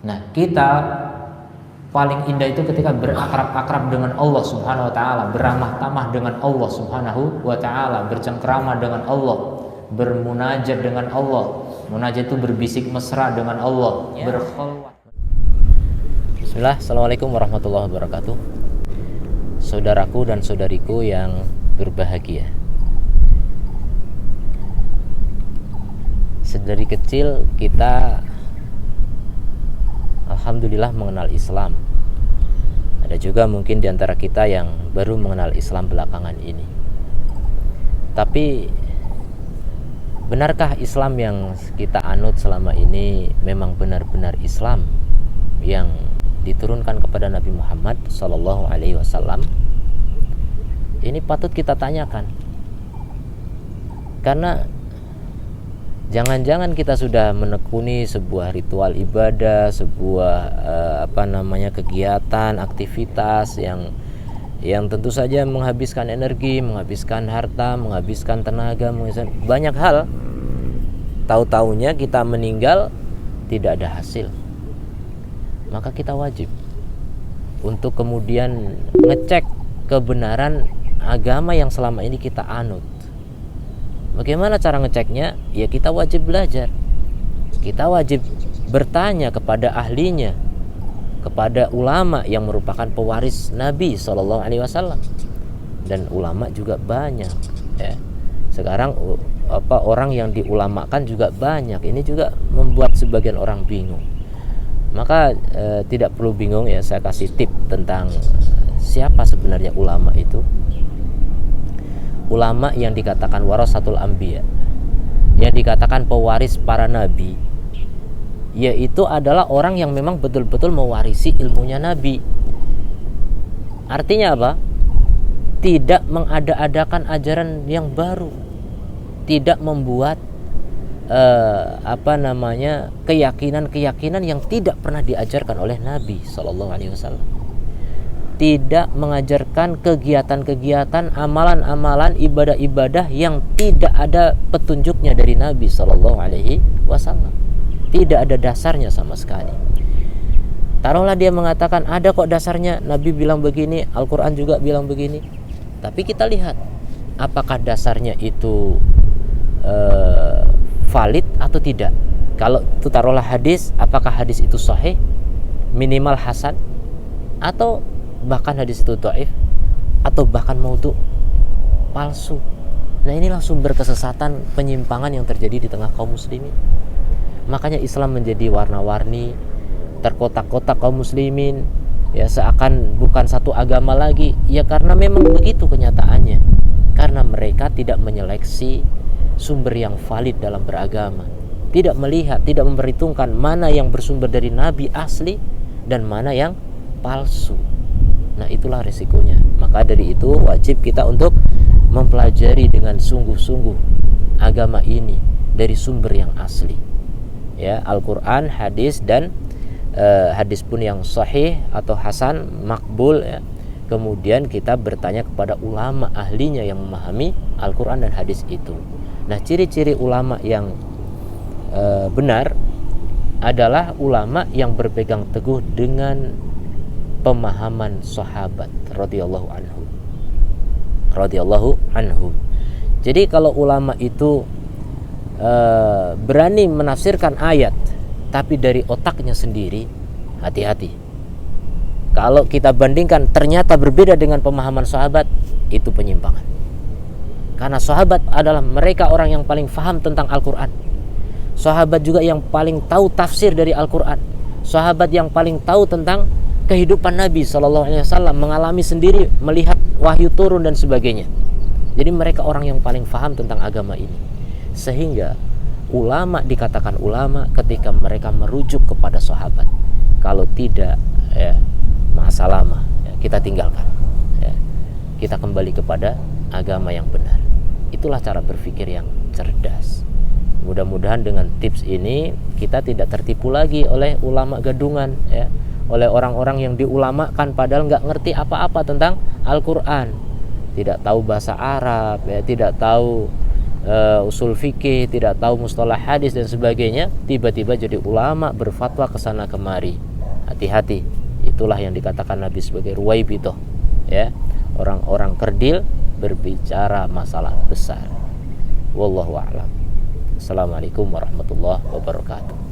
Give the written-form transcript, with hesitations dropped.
Nah, kita paling indah itu ketika berakrab-akrab dengan Allah Subhanahu wa taala, beramah tamah dengan Allah Subhanahu wa taala, bercengkrama dengan Allah, bermunajat dengan Allah. Munajat itu berbisik mesra dengan Allah, berkhalwat. Bismillah, assalamualaikum warahmatullahi wabarakatuh. Saudaraku dan saudariku yang berbahagia, sedari kecil kita alhamdulillah mengenal Islam. Ada juga mungkin di antara kita yang baru mengenal Islam belakangan ini. Tapi benarkah Islam yang kita anut selama ini memang benar-benar Islam yang diturunkan kepada Nabi Muhammad SAW? Ini patut kita tanyakan. Karena jangan-jangan kita sudah menekuni sebuah ritual ibadah, sebuah kegiatan, aktivitas yang tentu saja menghabiskan energi, menghabiskan harta, menghabiskan tenaga, menghabiskan banyak hal. Tahu-taunya kita meninggal tidak ada hasil. Maka kita wajib untuk kemudian ngecek kebenaran agama yang selama ini kita anut. Bagaimana cara ngeceknya? Ya kita wajib belajar. Kita wajib bertanya kepada ahlinya, kepada ulama yang merupakan pewaris Nabi SAW. Dan ulama juga banyak, ya. Sekarang orang yang diulamakan juga banyak. Ini juga membuat sebagian orang bingung. Maka tidak perlu bingung, ya, saya kasih tip tentang siapa sebenarnya ulama itu. Ulama yang dikatakan warasatul anbiya, yang dikatakan pewaris para nabi, yaitu adalah orang yang memang betul-betul mewarisi ilmunya Nabi. Artinya apa? Tidak mengada-adakan ajaran yang baru, tidak membuat keyakinan-keyakinan yang tidak pernah diajarkan oleh Nabi SAW. Tidak mengajarkan kegiatan-kegiatan, amalan-amalan, ibadah-ibadah yang tidak ada petunjuknya dari Nabi SAW. Tidak ada dasarnya sama sekali. Taruhlah dia mengatakan ada kok dasarnya, Nabi bilang begini, Al-Quran juga bilang begini. Tapi kita lihat apakah dasarnya itu valid atau tidak. Kalau itu taruhlah hadis, apakah hadis itu sahih, minimal hasan, atau bahkan hadis itu dhaif, atau bahkan maudhu, palsu. Nah, inilah sumber kesesatan, penyimpangan yang terjadi di tengah kaum muslimin. Makanya Islam menjadi warna-warni, terkotak-kotak kaum muslimin, ya, seakan bukan satu agama lagi. Ya karena memang begitu kenyataannya. Karena mereka tidak menyeleksi sumber yang valid dalam beragama, tidak melihat, tidak memperhitungkan mana yang bersumber dari Nabi asli dan mana yang palsu. Nah, itulah resikonya. Maka dari itu wajib kita untuk mempelajari dengan sungguh-sungguh agama ini dari sumber yang asli, ya, Al-Quran, hadis, dan hadis pun yang sahih atau hasan, makbul, ya. Kemudian kita bertanya kepada ulama ahlinya yang memahami Al-Quran dan hadis itu. Nah, ciri-ciri ulama yang benar adalah ulama yang berpegang teguh dengan pemahaman sahabat radhiyallahu anhum. Jadi kalau ulama itu berani menafsirkan ayat tapi dari otaknya sendiri, hati-hati. Kalau kita bandingkan ternyata berbeda dengan pemahaman sahabat, itu penyimpangan. Karena sahabat adalah mereka orang yang paling faham tentang Al-Quran. Sahabat juga yang paling tahu tafsir dari Al-Quran. Sahabat yang paling tahu tentang kehidupan Nabi SAW, mengalami sendiri, melihat wahyu turun dan sebagainya. Jadi mereka orang yang paling faham tentang agama ini. Sehingga ulama dikatakan ulama ketika mereka merujuk kepada sahabat. Kalau tidak, ya, ma'asalama, ya, kita tinggalkan, ya. Kita kembali kepada agama yang benar. Itulah cara berpikir yang cerdas. Mudah-mudahan dengan tips ini kita tidak tertipu lagi oleh ulama gadungan, ya, oleh orang-orang yang diulamakan padahal nggak ngerti apa-apa tentang Al-Quran, tidak tahu bahasa Arab, ya, tidak tahu usul fikih, tidak tahu mustalah hadis dan sebagainya, tiba-tiba jadi ulama berfatwa kesana kemari. Hati-hati, itulah yang dikatakan Nabi sebagai ruwaibitoh, ya, orang-orang kerdil berbicara masalah besar. Wallahu a'lam. Assalamualaikum warahmatullahi wabarakatuh.